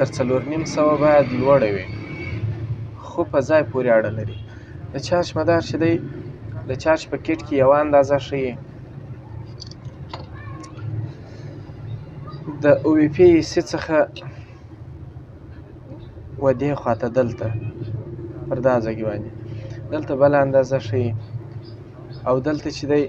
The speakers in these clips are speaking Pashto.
تر 4,500 باید لوړه وي، خو په ځای پورې اړه لري. د چارج مدار چې دی د چارج په کیټ کې یوه اندازه ښیي، د او وي پي سی څخه و دې خواته دلته پر دا ځای باندې دلته بله اندازه ښیي او دلته چې دی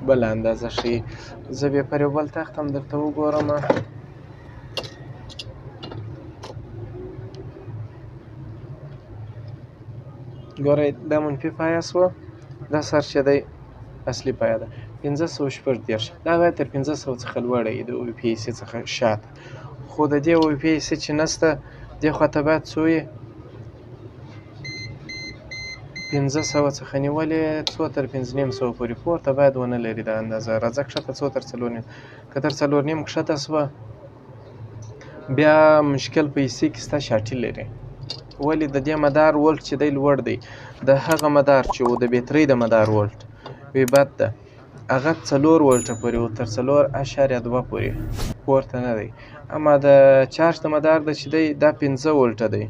بله اندازه ښیي. زه بیا پر یو بل تخت هم درته وګورم. ګورئ دا منفي پایه سوه، دا سر چې دی اصلي پایه ده 546. دا باید تر 500 څخه لوړه وي د او وي پي سی څخه شاته، خو د دې او وي پي سی چې نسته دې خواته باید څو وي 500 څخه نیولې څو تر 5,500 پورې پورته باید ونه لري دا اندازه. راځه کښته څو تر 4,500، که تر 4,500 کښته سوه بیا مشکل پیسې کې ستا شاټي لري. ولې د دې مدار ولټ چې دی لوړ دی، د هغه مدار چې و د بیټرۍ د مدار ولټ وی بد ده، هغه 4 ولټه پورې و، تر 4.2 پورې پورته نه دی. اما د چارج د مدار ده چې دی دا 5 ولټه دی.